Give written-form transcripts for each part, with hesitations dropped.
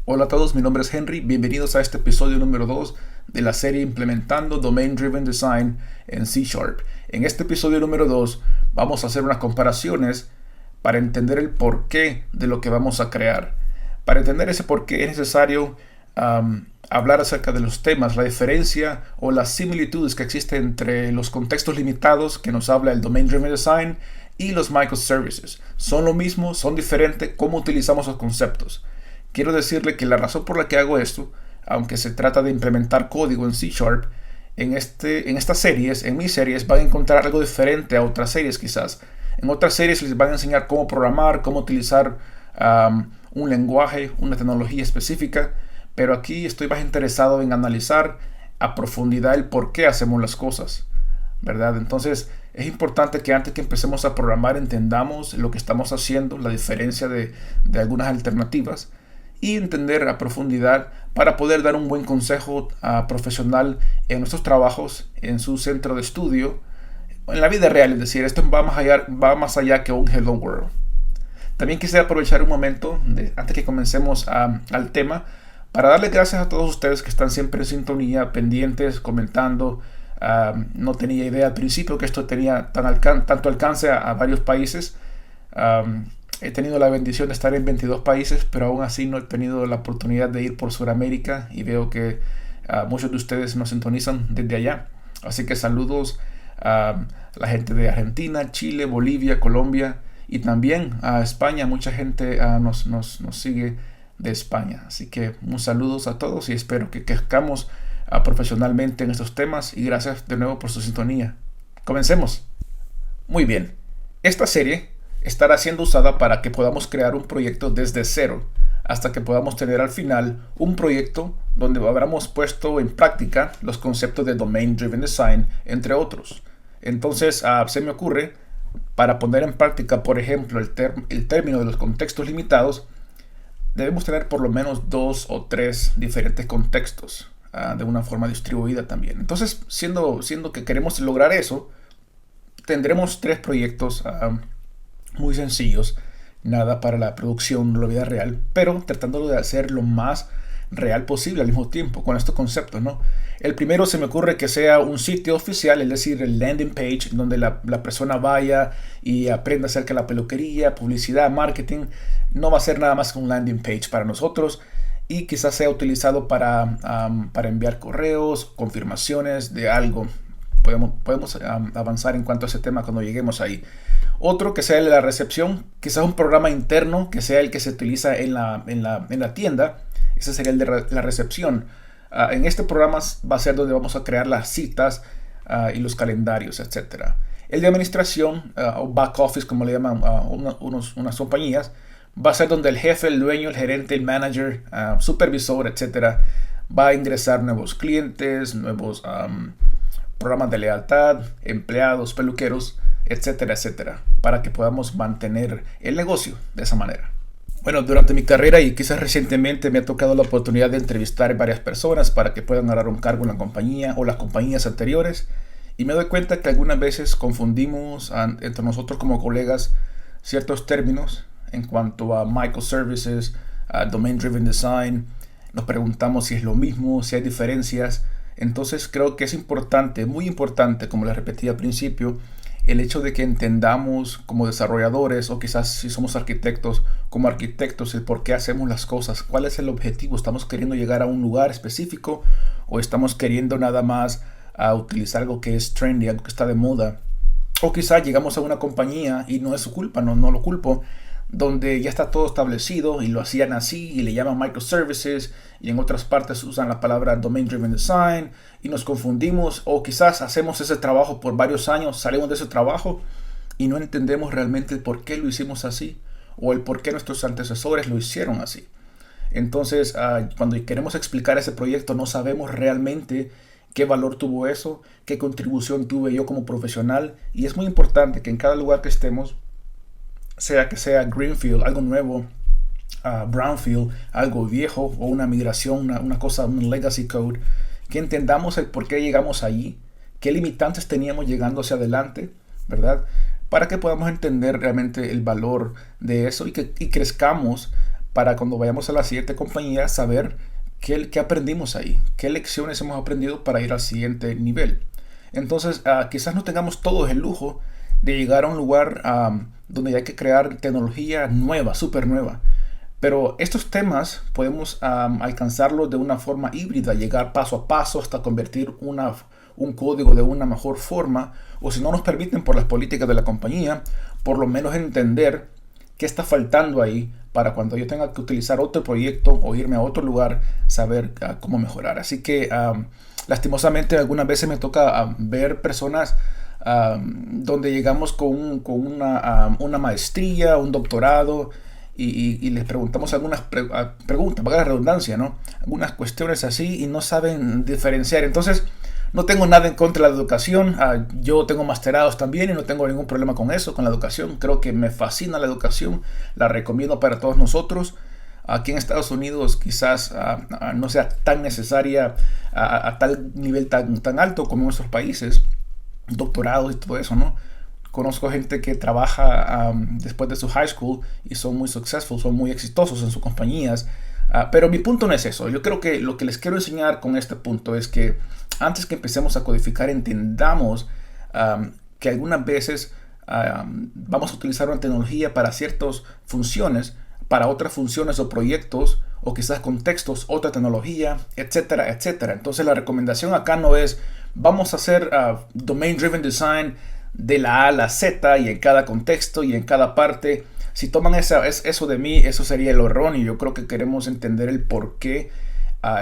Hola a todos, mi nombre es Henry, bienvenidos a este episodio número 2 de la serie Implementando Domain Driven Design en C Sharp. En este episodio número 2 vamos a hacer unas comparaciones para entender el porqué de lo que vamos a crear. Para entender ese porqué es necesario hablar acerca de los temas, la diferencia o las similitudes que existen entre los contextos limitados que nos habla el Domain Driven Design y los microservices. ¿Son lo mismo? ¿Son diferentes? ¿Cómo utilizamos los conceptos? Quiero decirle que la razón por la que hago esto, aunque se trata de implementar código en C Sharp, en estas series, en mis series, van a encontrar algo diferente a otras series quizás. En otras series les van a enseñar cómo programar, cómo utilizar un lenguaje, una tecnología específica, pero aquí estoy más interesado en analizar a profundidad el por qué hacemos las cosas, ¿verdad? Entonces es importante que antes que empecemos a programar entendamos lo que estamos haciendo, la diferencia de algunas alternativas y entender a profundidad para poder dar un buen consejo profesional en nuestros trabajos, en su centro de estudio, en la vida real. Es decir, esto va más allá que un Hello World. También quisiera aprovechar un momento, antes que comencemos al tema, para darles gracias a todos ustedes que están siempre en sintonía, pendientes, comentando. No tenía idea al principio que esto tenía tanto alcance a varios países. He tenido la bendición de estar en 22 países, pero aún así no he tenido la oportunidad de ir por Sudamérica y veo que muchos de ustedes nos sintonizan desde allá. Así que saludos a la gente de Argentina, Chile, Bolivia, Colombia y también a España. Mucha gente nos sigue de España. Así que un saludos a todos y espero que crezcamos profesionalmente en estos temas y gracias de nuevo por su sintonía. Comencemos. Muy bien. Esta serie estará siendo usada para que podamos crear un proyecto desde cero hasta que podamos tener al final un proyecto donde habremos puesto en práctica los conceptos de Domain Driven Design, entre otros. Entonces se me ocurre, para poner en práctica, por ejemplo, el término de los contextos limitados, debemos tener por lo menos 2 o 3 diferentes contextos de una forma distribuida también. Entonces, siendo que queremos lograr eso, tendremos 3 proyectos muy sencillos, nada para la producción de la vida real, pero tratando de hacer lo más real posible al mismo tiempo con estos conceptos, ¿no? El primero se me ocurre que sea un sitio oficial, es decir, el landing page, donde la persona vaya y aprenda acerca de la peluquería, publicidad, marketing. No va a ser nada más que un landing page para nosotros y quizás sea utilizado para enviar correos, confirmaciones de algo. Podemos avanzar en cuanto a ese tema cuando lleguemos ahí. Otro que sea el de la recepción, quizás un programa interno que sea el que se utiliza en la tienda. Ese sería el de la recepción. En este programa va a ser donde vamos a crear las citas y los calendarios, etc. El de administración o back office, como le llaman unas compañías, va a ser donde el jefe, el dueño, el gerente, el manager, supervisor, etc. va a ingresar nuevos clientes, nuevos programas de lealtad, empleados, peluqueros, etcétera, etcétera, para que podamos mantener el negocio de esa manera. Bueno, durante mi carrera y quizás recientemente me ha tocado la oportunidad de entrevistar a varias personas para que puedan ganar un cargo en la compañía o las compañías anteriores, y me doy cuenta que algunas veces confundimos entre nosotros como colegas ciertos términos en cuanto a microservices, a Domain Driven Design. Nos preguntamos si es lo mismo, si hay diferencias. Entonces creo que es importante, muy importante, como les repetí al principio, el hecho de que entendamos como desarrolladores o quizás si somos arquitectos, como arquitectos, el por qué hacemos las cosas, cuál es el objetivo. ¿Estamos queriendo llegar a un lugar específico o estamos queriendo nada más utilizar algo que es trendy, algo que está de moda? O quizás llegamos a una compañía y no es su culpa, no lo culpo, donde ya está todo establecido y lo hacían así y le llaman microservices y en otras partes usan la palabra Domain Driven Design y nos confundimos, o quizás hacemos ese trabajo por varios años, salimos de ese trabajo y no entendemos realmente el por qué lo hicimos así o el por qué nuestros antecesores lo hicieron así. Entonces, cuando queremos explicar ese proyecto no sabemos realmente qué valor tuvo eso, qué contribución tuve yo como profesional, y es muy importante que en cada lugar que estemos, sea que sea Greenfield, algo nuevo, Brownfield, algo viejo, o una migración, una cosa, un legacy code, que entendamos el por qué llegamos allí, qué limitantes teníamos llegando hacia adelante, ¿verdad? Para que podamos entender realmente el valor de eso y crezcamos para cuando vayamos a la siguiente compañía saber qué aprendimos ahí, qué lecciones hemos aprendido para ir al siguiente nivel. Entonces, quizás no tengamos todos el lujo de llegar a un lugar donde hay que crear tecnología nueva, súper nueva. Pero estos temas podemos alcanzarlos de una forma híbrida, llegar paso a paso hasta convertir un código de una mejor forma, o si no nos permiten por las políticas de la compañía, por lo menos entender qué está faltando ahí para cuando yo tenga que utilizar otro proyecto o irme a otro lugar, saber cómo mejorar. Así que lastimosamente algunas veces me toca ver personas donde llegamos con una maestría, un doctorado, y les preguntamos algunas preguntas, para la redundancia, ¿no? Algunas cuestiones así y no saben diferenciar. Entonces, no tengo nada en contra de la educación. Yo tengo masterados también y no tengo ningún problema con eso, con la educación. Creo que me fascina la educación. La recomiendo para todos nosotros. Aquí en Estados Unidos quizás no sea tan necesaria a tal nivel tan alto como en nuestros países. Doctorados y todo eso, ¿no? Conozco gente que trabaja después de su high school y son muy successful, son muy exitosos en sus compañías. Pero mi punto no es eso. Yo creo que lo que les quiero enseñar con este punto es que antes que empecemos a codificar, entendamos que algunas veces vamos a utilizar una tecnología para ciertas funciones, para otras funciones o proyectos, o quizás contextos, otra tecnología, etcétera, etcétera. Entonces la recomendación acá no es vamos a hacer Domain Driven Design de la A a la Z y en cada contexto y en cada parte. Si toman eso de mí, eso sería el error, y yo creo que queremos entender el por qué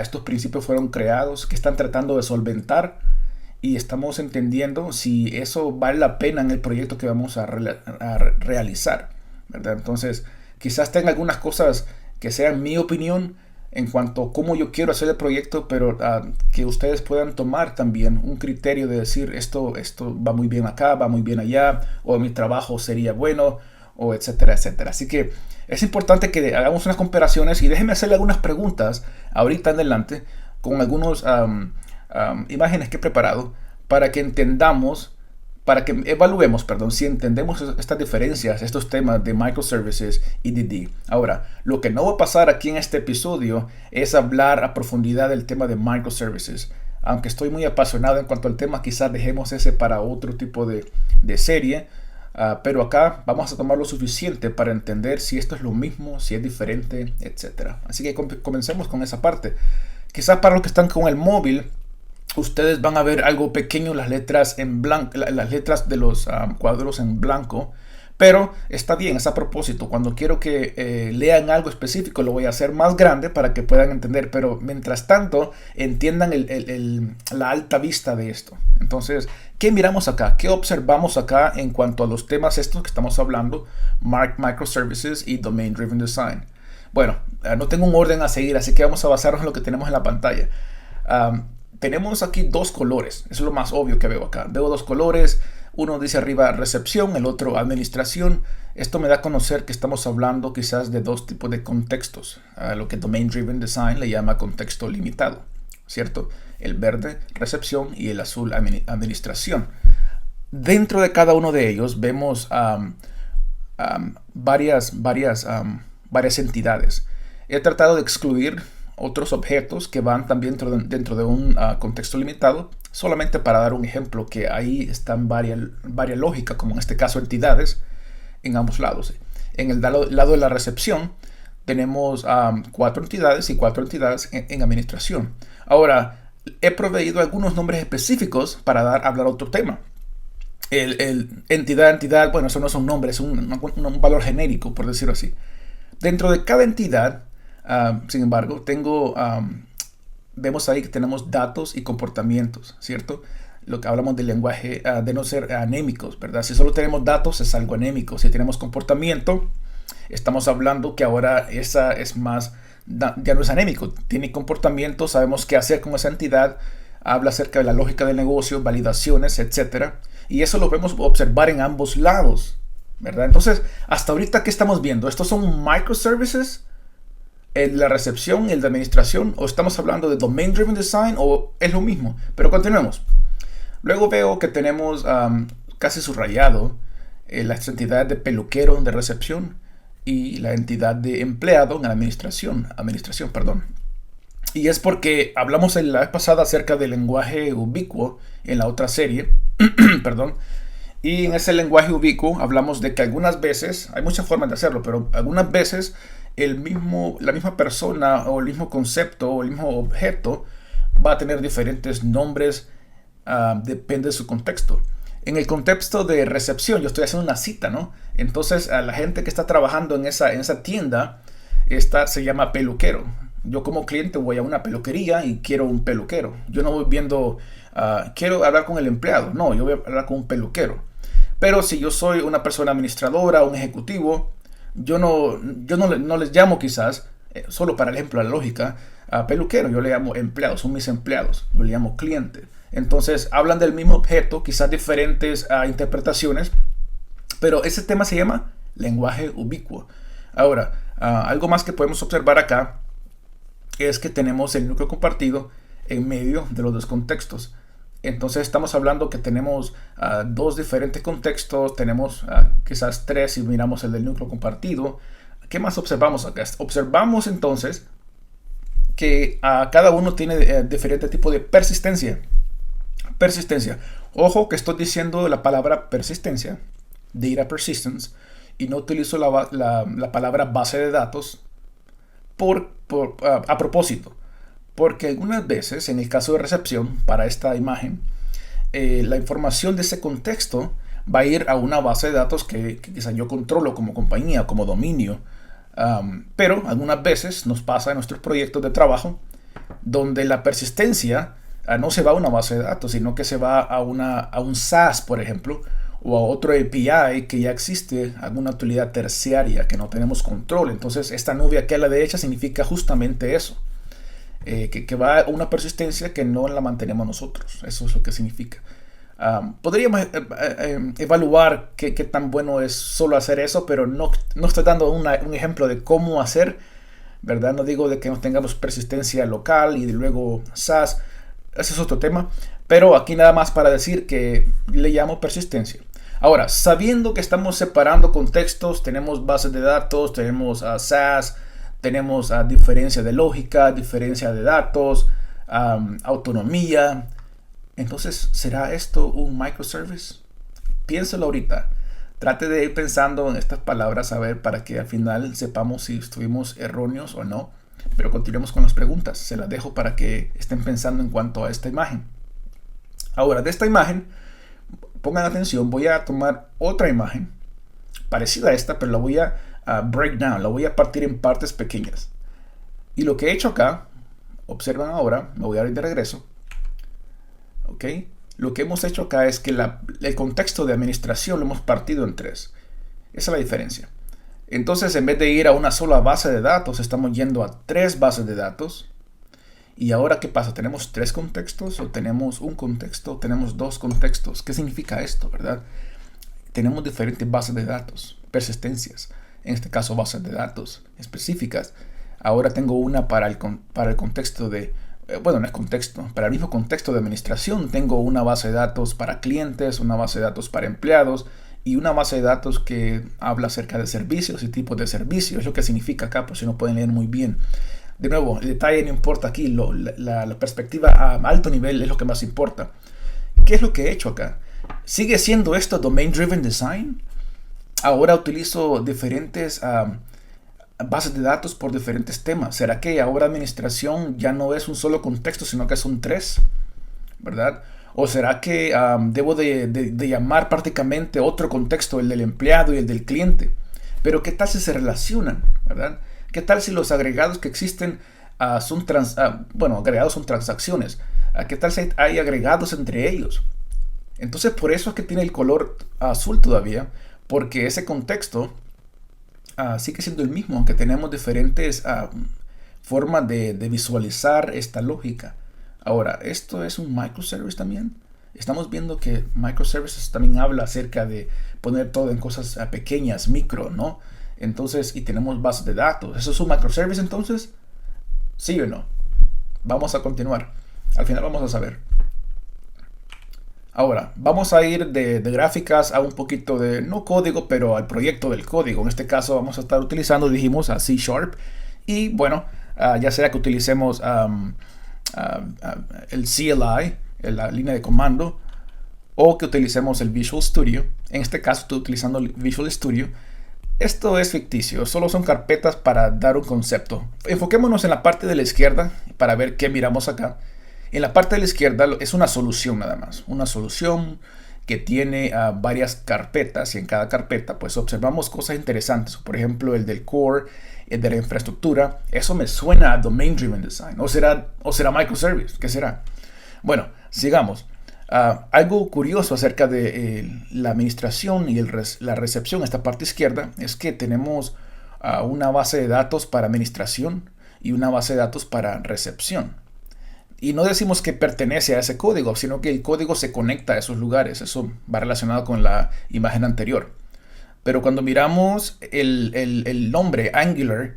estos principios fueron creados, que están tratando de solventar, y estamos entendiendo si eso vale la pena en el proyecto que vamos a realizar, ¿verdad? Entonces, quizás tenga algunas cosas que sean mi opinión en cuanto a cómo yo quiero hacer el proyecto, pero que ustedes puedan tomar también un criterio de decir esto va muy bien acá, va muy bien allá, o mi trabajo sería bueno, o etcétera, etcétera. Así que es importante que hagamos unas comparaciones, y déjenme hacerle algunas preguntas ahorita en adelante con algunas imágenes que he preparado para que entendamos, para que evaluemos, si entendemos estas diferencias, estos temas de microservices y DD. Ahora, lo que no va a pasar aquí en este episodio es hablar a profundidad del tema de microservices. Aunque estoy muy apasionado en cuanto al tema, quizás dejemos ese para otro tipo de serie. Pero acá vamos a tomar lo suficiente para entender si esto es lo mismo, si es diferente, etc. Así que comencemos con esa parte. Quizás para los que están con el móvil, ustedes van a ver algo pequeño, las letras en blanco, las letras de los cuadros en blanco. Pero está bien, es a propósito. Cuando quiero que lean algo específico, lo voy a hacer más grande para que puedan entender. Pero mientras tanto, entiendan la alta vista de esto. Entonces, ¿qué miramos acá? ¿Qué observamos acá en cuanto a los temas estos que estamos hablando? Microservices y Domain Driven Design. Bueno, no tengo un orden a seguir, así que vamos a basarnos en lo que tenemos en la pantalla. Tenemos aquí dos colores. Eso es lo más obvio que veo acá. Veo dos colores. Uno dice arriba recepción, el otro administración. Esto me da a conocer que estamos hablando quizás de dos tipos de contextos. Lo que Domain Driven Design le llama contexto limitado, ¿cierto? El verde, recepción, y el azul, administración. Dentro de cada uno de ellos vemos varias entidades. He tratado de excluir otros objetos que van también dentro de un contexto limitado, solamente para dar un ejemplo que ahí están varias lógicas, como en este caso entidades, en ambos lados. En el lado de la recepción tenemos 4 entidades y 4 entidades en administración. Ahora, he proveído algunos nombres específicos para hablar otro tema. Entidad, bueno, eso no es un nombre, es un valor genérico, por decirlo así. Dentro de cada entidad, sin embargo, vemos ahí que tenemos datos y comportamientos, ¿cierto? Lo que hablamos del lenguaje de no ser anémicos, ¿verdad? Si solo tenemos datos es algo anémico. Si tenemos comportamiento, estamos hablando que ahora esa es más, ya no es anémico, tiene comportamiento, sabemos qué hacer con esa entidad, habla acerca de la lógica del negocio, validaciones, etc. Y eso lo podemos observar en ambos lados, ¿verdad? Entonces, hasta ahorita, ¿qué estamos viendo? ¿Estos son microservices? La recepción, el de administración, o estamos hablando de Domain Driven Design, o es lo mismo. Pero continuemos. Luego veo que tenemos casi subrayado las entidades de peluquero, de recepción, y la entidad de empleado en la administración, perdón. Y es porque hablamos en la vez pasada acerca del lenguaje ubicuo en la otra serie, perdón. Y en ese lenguaje ubicuo hablamos de que algunas veces, hay muchas formas de hacerlo, pero algunas veces la misma persona o el mismo concepto o el mismo objeto va a tener diferentes nombres, depende de su contexto. En el contexto de recepción, yo estoy haciendo una cita, ¿no? Entonces, a la gente que está trabajando en esa tienda, se llama peluquero. Yo como cliente voy a una peluquería y quiero un peluquero. Yo no voy viendo, quiero hablar con el empleado. No, yo voy a hablar con un peluquero. Pero si yo soy una persona administradora, un ejecutivo, yo no les llamo quizás, solo para el ejemplo, la lógica, a peluquero. Yo le llamo empleados, son mis empleados. Yo le llamo cliente. Entonces hablan del mismo objeto, quizás diferentes interpretaciones, pero ese tema se llama lenguaje ubicuo. Ahora, algo más que podemos observar acá es que tenemos el núcleo compartido en medio de los dos contextos. Entonces estamos hablando que tenemos dos diferentes contextos, tenemos quizás tres si miramos el del núcleo compartido. ¿Qué más observamos acá? Observamos entonces que cada uno tiene diferente tipo de persistencia. Persistencia. Ojo que estoy diciendo la palabra persistencia, data persistence, y no utilizo la palabra base de datos a propósito. Porque algunas veces, en el caso de recepción, para esta imagen, la información de ese contexto va a ir a una base de datos que quizás yo controlo como compañía, como dominio. Pero algunas veces nos pasa en nuestros proyectos de trabajo donde la persistencia no se va a una base de datos, sino que se va a un SaaS, por ejemplo, o a otro API que ya existe, alguna utilidad terciaria que no tenemos control. Entonces esta nube aquí a la derecha significa justamente eso. Que va a una persistencia que no la mantenemos nosotros. Eso es lo que significa. Podríamos evaluar qué tan bueno es solo hacer eso, pero no estoy dando un ejemplo de cómo hacer, ¿verdad? No digo de que no tengamos persistencia local y luego SaaS. Ese es otro tema. Pero aquí nada más para decir que le llamo persistencia. Ahora, sabiendo que estamos separando contextos, tenemos bases de datos, tenemos SaaS, tenemos diferencia de lógica, diferencia de datos, autonomía. Entonces, ¿será esto un microservice? Piénselo ahorita. Trate de ir pensando en estas palabras, a ver, para que al final sepamos si estuvimos erróneos o no. Pero continuemos con las preguntas. Se las dejo para que estén pensando en cuanto a esta imagen. Ahora, de esta imagen, pongan atención, voy a tomar otra imagen parecida a esta, pero la voy a break down, la voy a partir en partes pequeñas. Y lo que he hecho acá, observan ahora, me voy a ir de regreso. ¿Ok? Lo que hemos hecho acá es que el contexto de administración lo hemos partido en tres. Esa es la diferencia. Entonces, en vez de ir a una sola base de datos, estamos yendo a tres bases de datos. Y ahora, ¿qué pasa? ¿Tenemos tres contextos o tenemos un contexto? ¿Tenemos dos contextos? ¿Qué significa esto, verdad? Tenemos diferentes bases de datos, persistencias. En este caso, bases de datos específicas. Ahora tengo una para el contexto de... bueno, no es contexto. Para el mismo contexto de administración tengo una base de datos para clientes, una base de datos para empleados y una base de datos que habla acerca de servicios y tipos de servicios. Es lo que significa acá, por si no pueden leer muy bien. De nuevo, el detalle no importa aquí. La perspectiva a alto nivel es lo que más importa. ¿Qué es lo que he hecho acá? ¿Sigue siendo esto Domain Driven Design? Ahora utilizo diferentes bases de datos por diferentes temas. ¿Será que ahora administración ya no es un solo contexto, sino que son tres? ¿Verdad? ¿O será que debo de llamar prácticamente otro contexto, el del empleado y el del cliente? Pero ¿qué tal si se relacionan? ¿Verdad? ¿Qué tal si los agregados que existen agregados son transacciones? ¿Qué tal si hay agregados entre ellos? Entonces, por eso es que tiene el color azul todavía, porque ese contexto sigue siendo el mismo, aunque tenemos diferentes formas de visualizar esta lógica. Ahora, ¿esto es un microservice también? Estamos viendo que microservices también habla acerca de poner todo en cosas pequeñas, micro, ¿no? Entonces, y tenemos bases de datos. ¿Eso es un microservice entonces? ¿Sí o no? Vamos a continuar. Al final vamos a saber. Ahora, vamos a ir de gráficas a un poquito de, no código, pero al proyecto del código. En este caso vamos a estar utilizando, dijimos, a C Sharp. Y bueno, ya sea que utilicemos el CLI, la línea de comando, o que utilicemos el Visual Studio. En este caso estoy utilizando el Visual Studio. Esto es ficticio, solo son carpetas para dar un concepto. Enfoquémonos en la parte de la izquierda para ver qué miramos acá. En la parte de la izquierda es una solución nada más, una solución que tiene varias carpetas y en cada carpeta pues observamos cosas interesantes. Por ejemplo, el del core, el de la infraestructura. Eso me suena a Domain Driven Design. ¿O será microservice? ¿Qué será? Bueno, sigamos. Algo curioso acerca de la administración y la recepción, esta parte izquierda, es que tenemos una base de datos para administración y una base de datos para recepción. Y no decimos que pertenece a ese código, sino que el código se conecta a esos lugares. Eso va relacionado con la imagen anterior. Pero cuando miramos el nombre Angular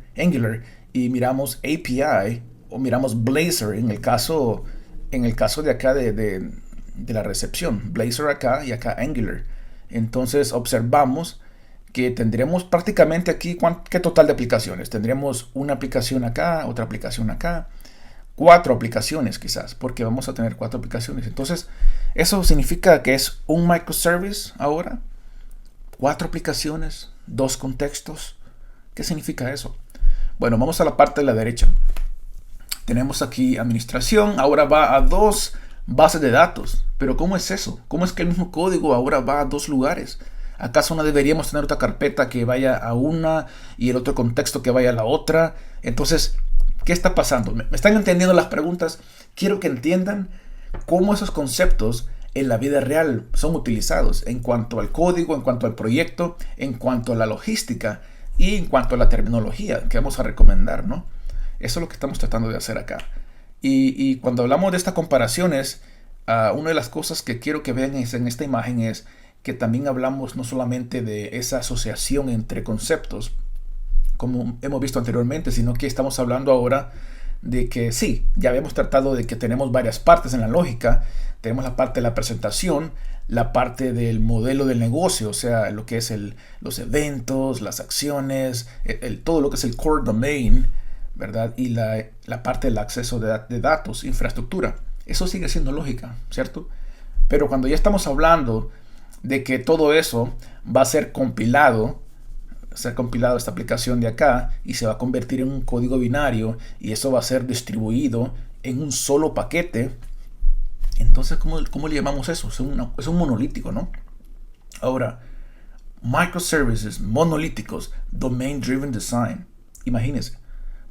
y miramos API o miramos Blazor en el caso de acá de la recepción, Blazor acá y acá Angular, entonces observamos que tendremos prácticamente aquí ¿qué total de aplicaciones? Tendremos una aplicación acá, otra aplicación acá, 4 aplicaciones quizás, porque vamos a tener 4 aplicaciones. Entonces eso significa que es un microservice ahora, 4 aplicaciones, 2 contextos. ¿Qué significa eso? Bueno, vamos a la parte de la derecha. Tenemos aquí administración, ahora va a 2 bases de datos. Pero ¿cómo es eso? ¿Cómo es que el mismo código ahora va a 2 lugares? ¿Acaso no deberíamos tener otra carpeta que vaya a una y el otro contexto que vaya a la otra? Entonces, ¿qué está pasando? ¿Me están entendiendo las preguntas? Quiero que entiendan cómo esos conceptos en la vida real son utilizados en cuanto al código, en cuanto al proyecto, en cuanto a la logística y en cuanto a la terminología que vamos a recomendar, ¿no? Eso es lo que estamos tratando de hacer acá. Y cuando hablamos de estas comparaciones, una de las cosas que quiero que vean en esta imagen es que también hablamos no solamente de esa asociación entre conceptos, como hemos visto anteriormente, sino que estamos hablando ahora de que sí, ya habíamos tratado de que tenemos varias partes en la lógica. Tenemos la parte de la presentación, la parte del modelo del negocio, o sea, lo que es los eventos, las acciones, todo lo que es el core domain, ¿verdad? Y la parte del acceso de datos, infraestructura. Eso sigue siendo lógica, ¿cierto? Pero cuando ya estamos hablando de que todo eso va a ser compilado esta aplicación de acá y se va a convertir en un código binario y eso va a ser distribuido en un solo paquete, entonces ¿cómo le llamamos eso? Es un monolítico, ¿no? Ahora, microservices monolíticos, domain driven design. Imagínense,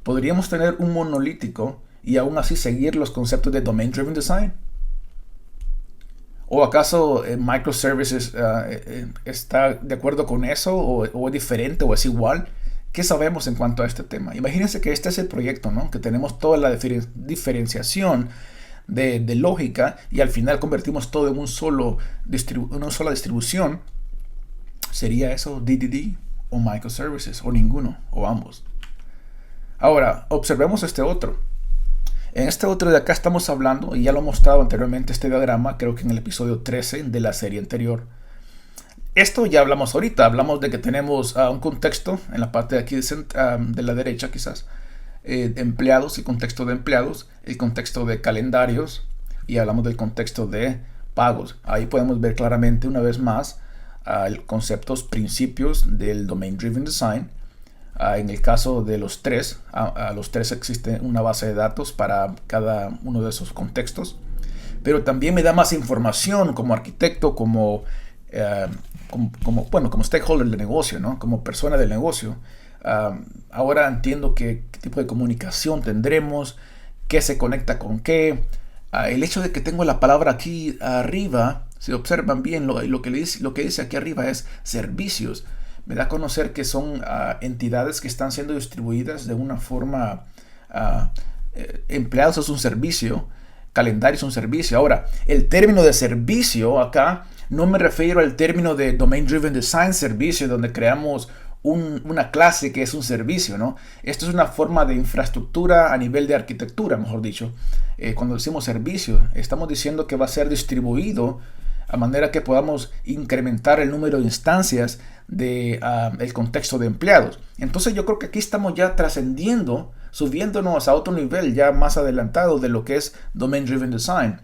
podríamos tener un monolítico y aún así seguir los conceptos de domain driven design. ¿O acaso microservices está de acuerdo con eso o es diferente o es igual? ¿Qué sabemos en cuanto a este tema? Imagínense que este es el proyecto, ¿no? Que tenemos toda la diferenciación de lógica y al final convertimos todo en una sola distribución. ¿Sería eso DDD o microservices o ninguno o ambos? Ahora, observemos este otro. En este otro de acá estamos hablando, y ya lo he mostrado anteriormente este diagrama, creo que en el episodio 13 de la serie anterior. Esto ya hablamos ahorita, hablamos de que tenemos un contexto en la parte de aquí de la derecha quizás, empleados, el contexto de empleados, el contexto de calendarios y hablamos del contexto de pagos. Ahí podemos ver claramente una vez más conceptos, principios del Domain Driven Design. En el caso de los tres, los tres existe una base de datos para cada uno de esos contextos, pero también me da más información como arquitecto, como stakeholder del negocio, ¿no? Como persona del negocio. Ahora entiendo qué tipo de comunicación tendremos, qué se conecta con qué. El hecho de que tengo la palabra aquí arriba, si observan bien lo que dice aquí arriba es servicios. Me da a conocer que son entidades que están siendo distribuidas de una forma, empleados es un servicio, calendario es un servicio. Ahora, el término de servicio acá, no me refiero al término de Domain Driven Design servicio, donde creamos una clase que es un servicio, ¿no? Esto es una forma de infraestructura a nivel de arquitectura, mejor dicho. Cuando decimos servicio, estamos diciendo que va a ser distribuido a manera que podamos incrementar el número de instancias de el contexto de empleados. Entonces yo creo que aquí estamos ya trascendiendo, subiéndonos a otro nivel ya más adelantado de lo que es Domain Driven Design.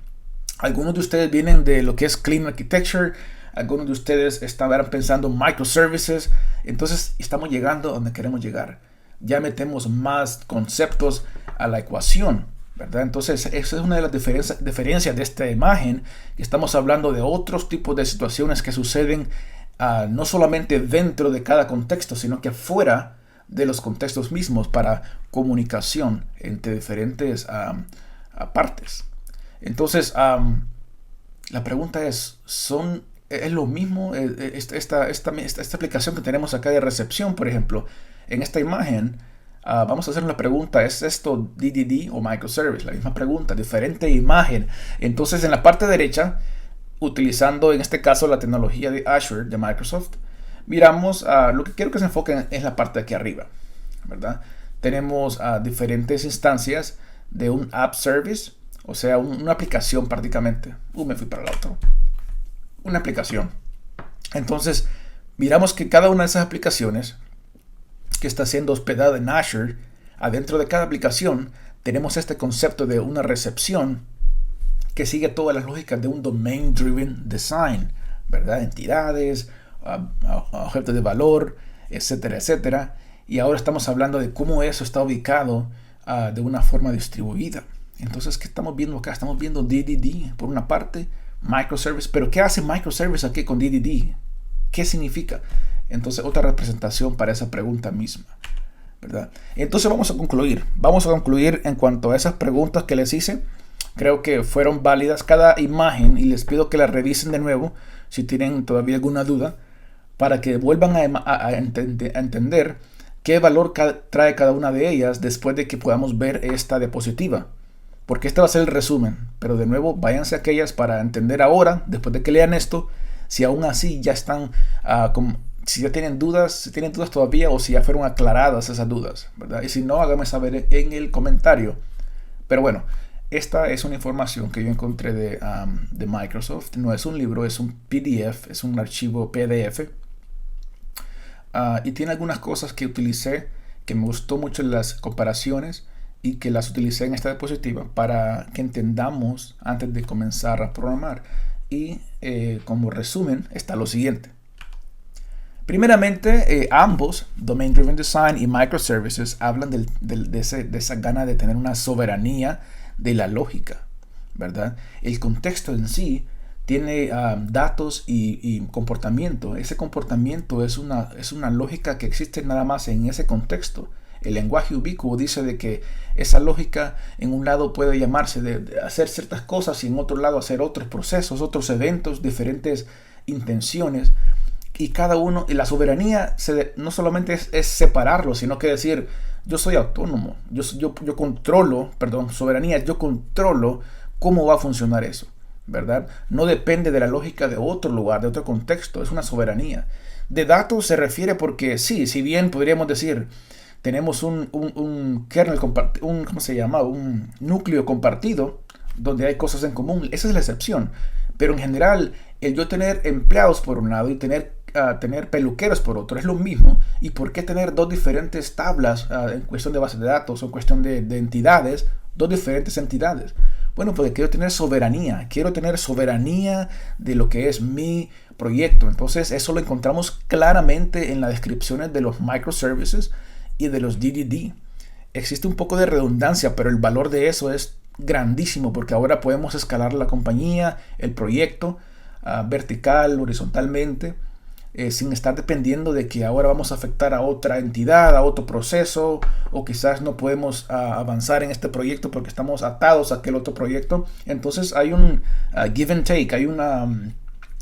Algunos de ustedes vienen de lo que es Clean Architecture, algunos de ustedes estarán pensando microservices. Entonces estamos llegando a donde queremos llegar. Ya metemos más conceptos a la ecuación, ¿verdad? Entonces esa es una de las diferencias de esta imagen. Estamos hablando de otros tipos de situaciones que suceden no solamente dentro de cada contexto, sino que fuera de los contextos mismos para comunicación entre diferentes partes. Entonces la pregunta es lo mismo esta aplicación que tenemos acá de recepción, por ejemplo. En esta imagen vamos a hacer una pregunta: ¿es esto DDD o microservice? La misma pregunta, diferente imagen. Entonces en la parte derecha, utilizando en este caso la tecnología de Azure de Microsoft, miramos lo que quiero que se enfoquen es la parte de aquí arriba, ¿verdad? Tenemos diferentes instancias de un app service, o sea, una aplicación prácticamente. Me fui para el otro. Una aplicación. Entonces, miramos que cada una de esas aplicaciones que está siendo hospedada en Azure, adentro de cada aplicación tenemos este concepto de una recepción que sigue todas las lógicas de un Domain Driven Design, ¿verdad? Entidades, objetos de valor, etcétera, etcétera. Y ahora estamos hablando de cómo eso está ubicado de una forma distribuida. Entonces, ¿qué estamos viendo acá? Estamos viendo DDD por una parte, microservice. Pero ¿qué hace microservice aquí con DDD? ¿Qué significa? Entonces, otra representación para esa pregunta misma, ¿verdad? Entonces vamos a concluir. Vamos a concluir en cuanto a esas preguntas que les hice. Creo que fueron válidas cada imagen y les pido que la revisen de nuevo si tienen todavía alguna duda, para que vuelvan a entender qué valor trae cada una de ellas después de que podamos ver esta diapositiva. Porque este va a ser el resumen. Pero de nuevo, váyanse a aquellas para entender ahora, después de que lean esto, si aún así ya están si ya tienen dudas, si tienen dudas todavía o si ya fueron aclaradas esas dudas, ¿verdad? Y si no, háganme saber en el comentario. Pero bueno, esta es una información que yo encontré de Microsoft. No es un libro, es un PDF, es un archivo PDF. Y tiene algunas cosas que utilicé, que me gustó mucho en las comparaciones y que las utilicé en esta diapositiva para que entendamos antes de comenzar a programar. Y como resumen está lo siguiente. Primeramente, ambos, Domain Driven Design y Microservices, hablan de esa gana de tener una soberanía de la lógica, ¿verdad? El contexto en sí tiene datos y comportamiento. Ese comportamiento es una lógica que existe nada más en ese contexto. El lenguaje ubicuo dice de que esa lógica en un lado puede llamarse de hacer ciertas cosas y en otro lado hacer otros procesos, otros eventos, diferentes intenciones. Y cada uno, y la soberanía no solamente es separarlo, sino que decir, yo soy autónomo, yo controlo, soberanía, yo controlo cómo va a funcionar eso, ¿verdad? No depende de la lógica de otro lugar, de otro contexto, es una soberanía. De datos se refiere porque sí, si bien podríamos decir, tenemos un kernel compartido, ¿cómo se llama? Un núcleo compartido, donde hay cosas en común, esa es la excepción. Pero en general, el yo tener empleados por un lado y tener peluqueros por otro es lo mismo. ¿Y por qué tener dos diferentes tablas en cuestión de bases de datos o en cuestión de entidades, dos diferentes entidades? Bueno, porque quiero tener soberanía de lo que es mi proyecto. Entonces eso lo encontramos claramente en las descripciones de los microservices y de los DDD. Existe un poco de redundancia, pero el valor de eso es grandísimo, porque ahora podemos escalar la compañía, el proyecto, vertical, horizontalmente, sin estar dependiendo de que ahora vamos a afectar a otra entidad, a otro proceso, o quizás no podemos avanzar en este proyecto porque estamos atados a aquel otro proyecto. Entonces hay un give and take, hay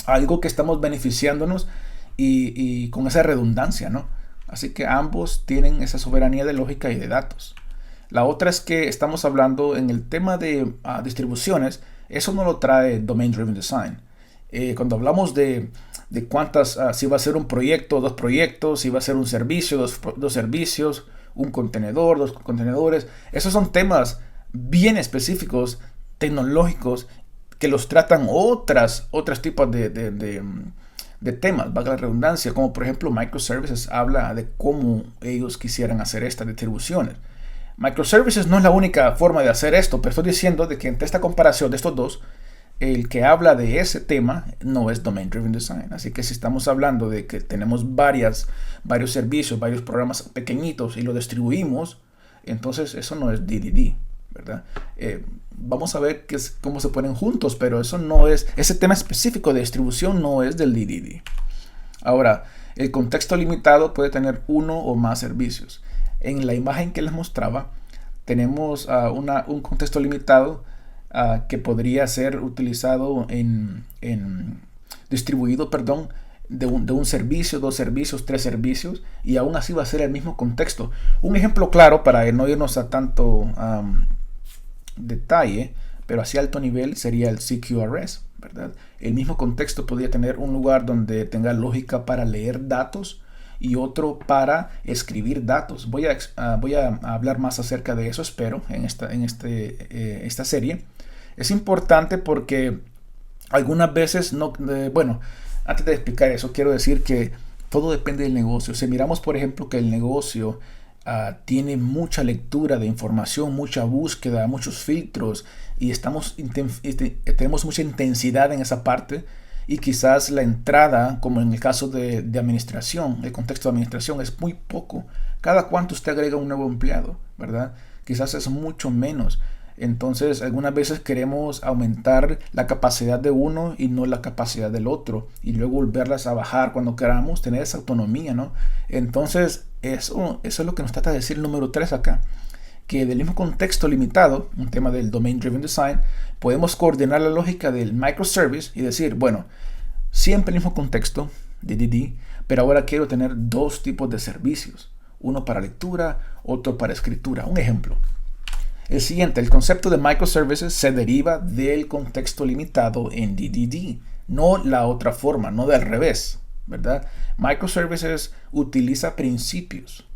algo que estamos beneficiándonos y con esa redundancia, ¿no? Así que ambos tienen esa soberanía de lógica y de datos. La otra es que estamos hablando en el tema de distribuciones, eso no lo trae Domain Driven Design. Cuando hablamos de cuántas, si va a ser un proyecto, dos proyectos, si va a ser un servicio, dos servicios, un contenedor, dos contenedores, esos son temas bien específicos, tecnológicos, que los tratan otros tipos de temas, valga la redundancia, como por ejemplo microservices habla de cómo ellos quisieran hacer estas distribuciones. Microservices no es la única forma de hacer esto, pero estoy diciendo de que entre esta comparación de estos dos, el que habla de ese tema no es Domain Driven Design. Así que si estamos hablando de que tenemos varios servicios, varios programas pequeñitos y lo distribuimos, entonces eso no es DDD, ¿verdad? Vamos a ver cómo se ponen juntos, pero eso no es, ese tema específico de distribución no es del DDD. Ahora, el contexto limitado puede tener uno o más servicios. En la imagen que les mostraba, tenemos un contexto limitado que podría ser utilizado distribuido, de un servicio, 2 servicios, 3 servicios, y aún así va a ser el mismo contexto. Un ejemplo claro para no irnos a tanto detalle, pero así alto nivel, sería el CQRS, ¿verdad? El mismo contexto podría tener un lugar donde tenga lógica para leer datos y otro para escribir datos. Voy a hablar más acerca de eso, espero, en esta serie. Es importante porque algunas veces antes de explicar eso, quiero decir que todo depende del negocio. Si miramos, por ejemplo, que el negocio tiene mucha lectura de información, mucha búsqueda, muchos filtros, y tenemos mucha intensidad en esa parte, y quizás la entrada, como en el caso de administración, el contexto de administración es muy poco. Cada cuánto usted agrega un nuevo empleado, ¿verdad? Quizás es mucho menos. Entonces, algunas veces queremos aumentar la capacidad de uno y no la capacidad del otro, y luego volverlas a bajar cuando queramos, tener esa autonomía, ¿no? Entonces, eso es lo que nos trata de decir el número 3 acá, que del mismo contexto limitado, un tema del Domain Driven Design, podemos coordinar la lógica del microservice y decir, bueno, siempre el mismo contexto, DDD, pero ahora quiero tener 2 tipos de servicios, uno para lectura, otro para escritura. Un ejemplo. El siguiente, el concepto de microservices se deriva del contexto limitado en DDD, no la otra forma, no del revés, ¿verdad? Microservices utiliza principios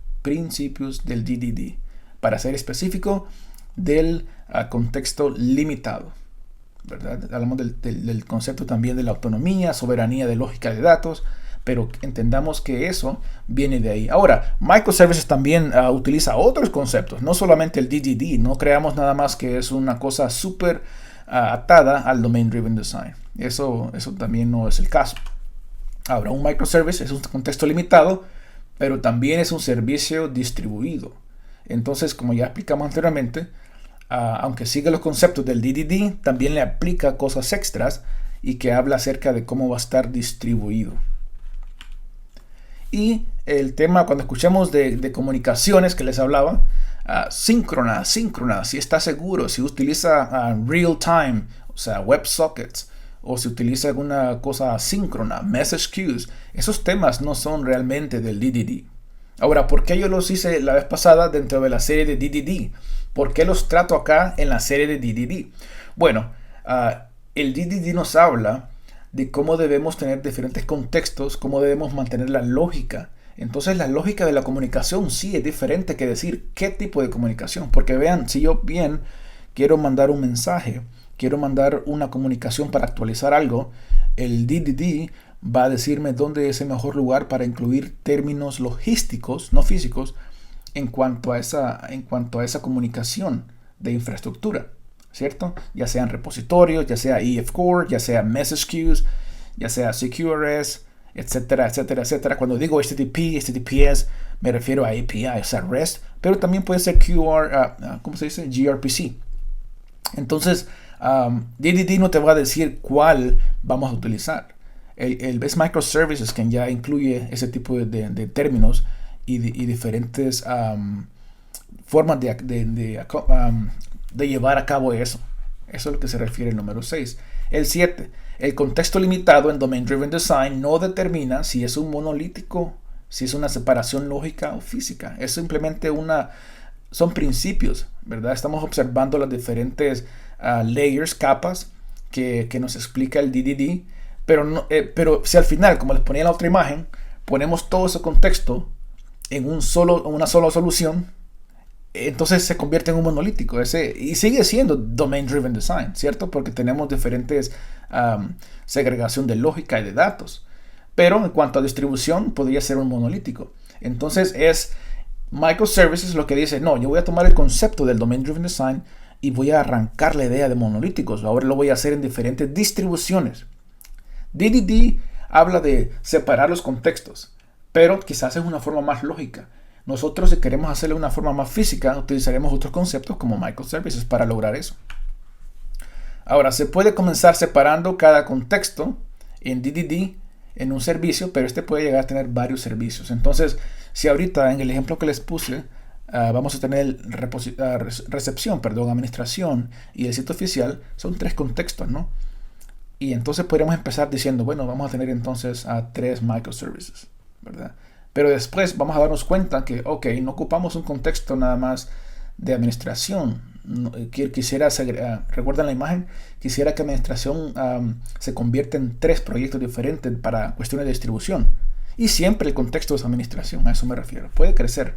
del DDD, para ser específico, del contexto limitado, ¿verdad? Hablamos del concepto también de la autonomía, soberanía de lógica de datos, pero entendamos que eso viene de ahí. Ahora, microservices también utiliza otros conceptos, no solamente el DDD. No creamos nada más que es una cosa súper atada al Domain Driven Design. Eso también no es el caso. Ahora, un microservice es un contexto limitado, pero también es un servicio distribuido. Entonces, como ya explicamos anteriormente, aunque sigue los conceptos del DDD, también le aplica cosas extras y que habla acerca de cómo va a estar distribuido. Y el tema, cuando escuchamos de comunicaciones que les hablaba, síncrona, si está seguro, si utiliza real time, o sea, WebSockets, o si utiliza alguna cosa asíncrona, message queues, esos temas no son realmente del DDD. Ahora, ¿por qué yo los hice la vez pasada dentro de la serie de DDD? ¿Por qué los trato acá en la serie de DDD? Bueno, el DDD nos habla de cómo debemos tener diferentes contextos, cómo debemos mantener la lógica. Entonces la lógica de la comunicación sí es diferente que decir qué tipo de comunicación. Porque vean, si yo bien quiero mandar un mensaje, quiero mandar una comunicación para actualizar algo, el DDD va a decirme dónde es el mejor lugar para incluir términos logísticos, no físicos, en cuanto a esa comunicación de infraestructura, ¿cierto? Ya sean repositorios, ya sea EF Core, ya sea message queues, ya sea CQRS, etcétera, etcétera, etcétera. Cuando digo HTTP, HTTPS, me refiero a API, o sea, REST, pero también puede ser ¿cómo se dice? gRPC. Entonces, DDD no te va a decir cuál vamos a utilizar. El Best Microservices, que ya incluye ese tipo de términos y diferentes formas de llevar a cabo eso. Eso es a lo que se refiere el número 6. El 7. El contexto limitado en Domain Driven Design no determina si es un monolítico, si es una separación lógica o física. Es simplemente son principios, ¿verdad? Estamos observando las diferentes layers, capas que nos explica el DDD. Pero si al final, como les ponía en la otra imagen, ponemos todo ese contexto en una sola solución, entonces se convierte en un monolítico. Y sigue siendo Domain Driven Design, ¿cierto? Porque tenemos diferentes segregación de lógica y de datos. Pero en cuanto a distribución, podría ser un monolítico. Entonces es microservices lo que dice, no, yo voy a tomar el concepto del Domain Driven Design y voy a arrancar la idea de monolíticos. Ahora lo voy a hacer en diferentes distribuciones. DDD habla de separar los contextos, pero quizás es una forma más lógica. Nosotros, si queremos hacerlo de una forma más física, utilizaremos otros conceptos como microservices para lograr eso. Ahora, se puede comenzar separando cada contexto en DDD en un servicio, pero este puede llegar a tener varios servicios. Entonces, si ahorita en el ejemplo que les puse, vamos a tener recepción, administración y el sitio oficial, son 3 contextos, ¿no? Y entonces podríamos empezar diciendo, bueno, vamos a tener entonces a 3 microservices, ¿verdad? Pero después vamos a darnos cuenta que, ok, no ocupamos un contexto nada más de administración. Quisiera, recuerdan la imagen, quisiera que administración se convierta en 3 proyectos diferentes para cuestiones de distribución. Y siempre el contexto es administración, a eso me refiero. Puede crecer.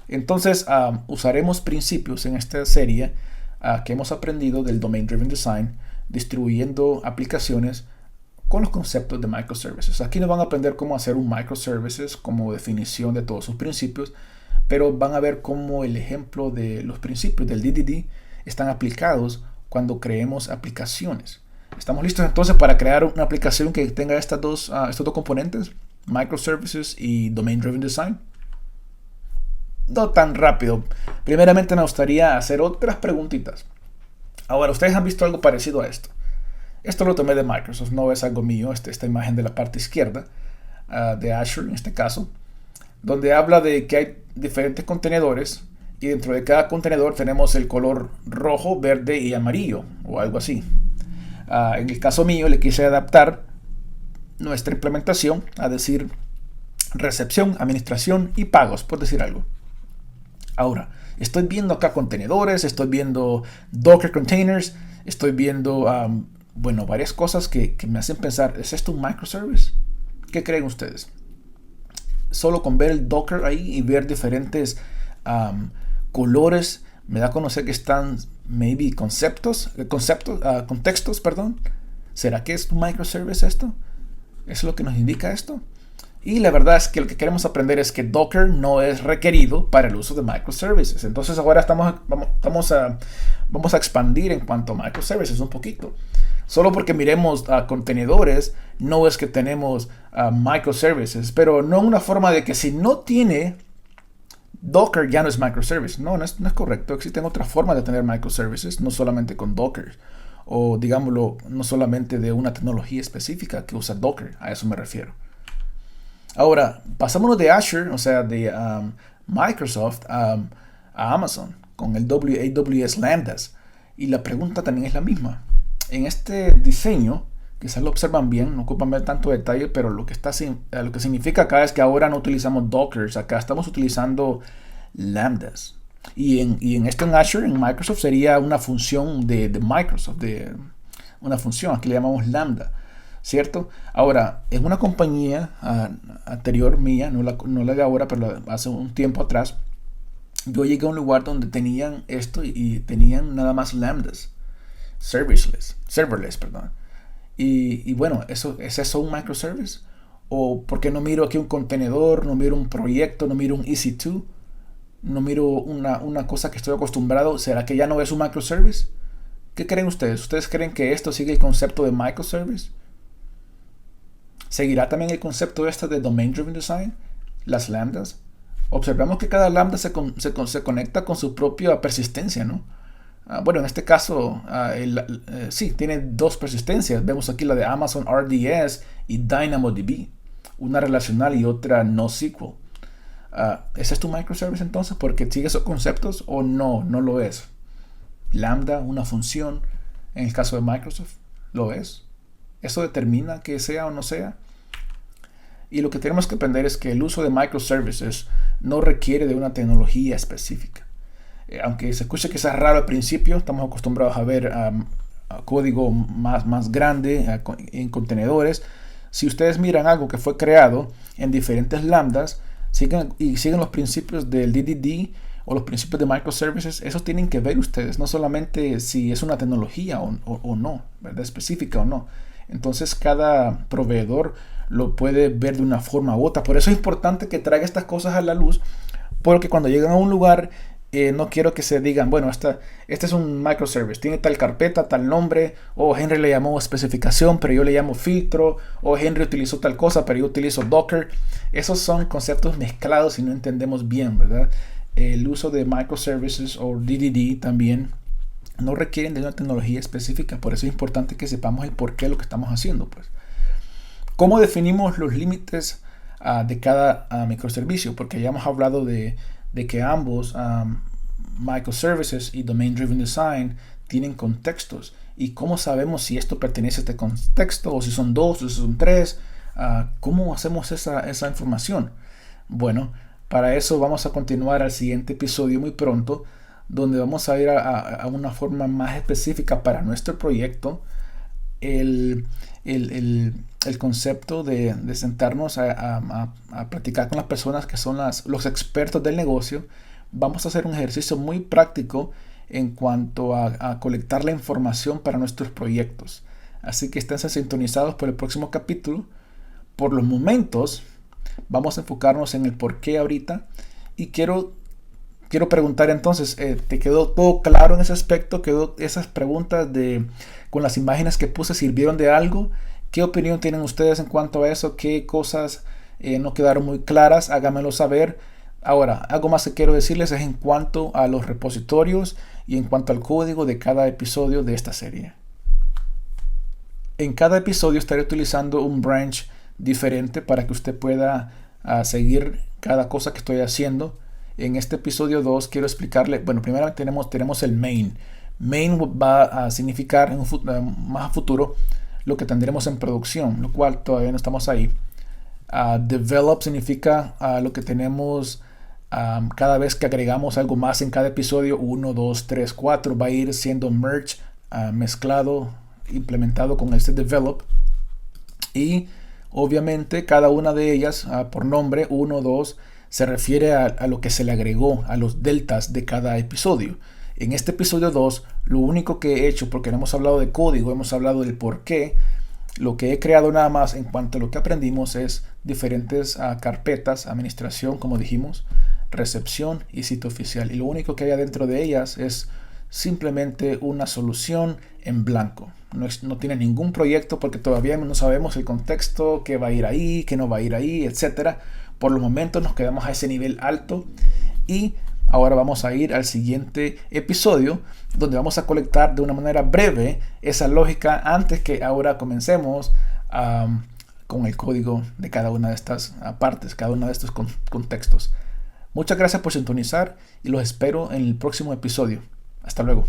Entonces usaremos principios en esta serie que hemos aprendido del Domain Driven Design, distribuyendo aplicaciones con los conceptos de microservices. Aquí nos van a aprender cómo hacer un microservices como definición de todos sus principios, pero van a ver cómo el ejemplo de los principios del DDD están aplicados cuando creemos aplicaciones. ¿Estamos listos entonces para crear una aplicación que tenga estos dos componentes, microservices y Domain Driven Design? No tan rápido. Primeramente me gustaría hacer otras preguntitas. Ahora, ustedes han visto algo parecido a esto. Esto lo tomé de Microsoft, no es algo mío, esta imagen de la parte izquierda, de Azure en este caso, donde habla de que hay diferentes contenedores y dentro de cada contenedor tenemos el color rojo, verde y amarillo, o algo así. En el caso mío le quise adaptar nuestra implementación a decir recepción, administración y pagos, por decir algo. Ahora, estoy viendo acá contenedores, estoy viendo Docker containers, estoy viendo varias cosas que me hacen pensar, ¿es esto un microservice? ¿Qué creen ustedes? Solo con ver el Docker ahí y ver diferentes colores, me da a conocer que están maybe contextos, perdón. ¿Será que es un microservice esto? ¿Es lo que nos indica esto? Y la verdad es que lo que queremos aprender es que Docker no es requerido para el uso de microservices. Entonces ahora vamos a expandir en cuanto a microservices un poquito. Solo porque miremos contenedores, no es que tenemos microservices, pero no una forma de que si no tiene Docker ya no es microservice. No es correcto. Existen otras formas de tener microservices, no solamente con Docker. O digámoslo, no solamente de una tecnología específica que usa Docker. A eso me refiero. Ahora, pasámonos de Azure, o sea, de Microsoft a Amazon con el AWS Lambdas. Y la pregunta también es la misma. En este diseño, quizás lo observan bien, no ocupan ver tanto detalle, pero lo que significa acá es que ahora no utilizamos Dockers, acá estamos utilizando Lambdas. Y en Azure, en Microsoft, sería una función de Microsoft, una función, aquí le llamamos Lambda, ¿cierto? Ahora, en una compañía anterior mía, no la de ahora, pero hace un tiempo atrás, yo llegué a un lugar donde tenían esto y tenían nada más Lambdas. Serverless, perdón. Y bueno, ¿es eso un microservice? ¿O por qué no miro aquí un contenedor, no miro un proyecto, no miro un EC2? ¿No miro una cosa que estoy acostumbrado? ¿Será que ya no es un microservice? ¿Qué creen ustedes? ¿Ustedes creen que esto sigue el concepto de microservice? ¿Seguirá también el concepto de Domain Driven Design? Las lambdas. Observamos que cada lambda se conecta con su propia persistencia, ¿no? Bueno, en este caso, sí, tiene 2 persistencias. Vemos aquí la de Amazon RDS y DynamoDB. Una relacional y otra NoSQL. ¿Es esto un microservice entonces? ¿Porque sigue esos conceptos o no lo es? Lambda, una función, en el caso de Microsoft, ¿lo es? ¿Eso determina que sea o no sea? Y lo que tenemos que aprender es que el uso de microservices no requiere de una tecnología específica. Aunque se escuche quizás raro al principio, estamos acostumbrados a ver código más grande en contenedores. Si ustedes miran algo que fue creado en diferentes lambdas, siguen los principios del DDD o los principios de microservices, esos tienen que ver ustedes, no solamente si es una tecnología o no, ¿verdad? Específica o no. Entonces cada proveedor lo puede ver de una forma u otra. Por eso es importante que traiga estas cosas a la luz, porque cuando llegan a un lugar, no quiero que se digan, bueno, este es un microservice, tiene tal carpeta, tal nombre, o Henry le llamó especificación, pero yo le llamo filtro, o Henry utilizó tal cosa, pero yo utilizo Docker. Esos son conceptos mezclados y no entendemos bien, ¿verdad? El uso de microservices o DDD también no requieren de una tecnología específica, por eso es importante que sepamos el porqué de lo que estamos haciendo, pues. ¿Cómo definimos los límites de cada microservicio? Porque ya hemos hablado de que ambos, microservices y Domain Driven Design, tienen contextos. ¿Y cómo sabemos si esto pertenece a este contexto, o si son dos, o si son tres? ¿Cómo hacemos esa información? Bueno, para eso vamos a continuar al siguiente episodio muy pronto, donde vamos a ir a una forma más específica para nuestro proyecto. El concepto de sentarnos a platicar con las personas que son los expertos del negocio. Vamos a hacer un ejercicio muy práctico en cuanto a colectar la información para nuestros proyectos. Así que estén sintonizados por el próximo capítulo. Por los momentos, vamos a enfocarnos en el por qué ahorita. Y quiero preguntar entonces, ¿te quedó todo claro en ese aspecto? ¿Quedó esas preguntas con las imágenes que puse sirvieron de algo? ¿Qué opinión tienen ustedes en cuanto a eso? ¿Qué cosas no quedaron muy claras? Háganmelo saber. Ahora, algo más que quiero decirles es en cuanto a los repositorios y en cuanto al código de cada episodio de esta serie. En cada episodio estaré utilizando un branch diferente para que usted pueda seguir cada cosa que estoy haciendo. En este episodio 2 quiero explicarle, bueno, primero tenemos el main. Main va a significar más a futuro lo que tendremos en producción, lo cual todavía no estamos ahí. Develop significa lo que tenemos cada vez que agregamos algo más en cada episodio. 1, 2, 3, 4 va a ir siendo merged, mezclado, implementado con este develop. Y obviamente cada una de ellas por nombre, 1, 2, se refiere a lo que se le agregó, a los deltas de cada episodio. En este episodio 2, lo único que he hecho, porque no hemos hablado de código, hemos hablado del por qué, lo que he creado nada más en cuanto a lo que aprendimos es diferentes carpetas, administración, como dijimos, recepción y sitio oficial. Y lo único que hay adentro de ellas es simplemente una solución en blanco. No tiene ningún proyecto porque todavía no sabemos el contexto, qué va a ir ahí, qué no va a ir ahí, etc. Por los momentos nos quedamos a ese nivel alto y ahora vamos a ir al siguiente episodio donde vamos a colectar de una manera breve esa lógica antes que ahora comencemos con el código de cada una de estas partes, cada uno de estos contextos. Muchas gracias por sintonizar y los espero en el próximo episodio. Hasta luego.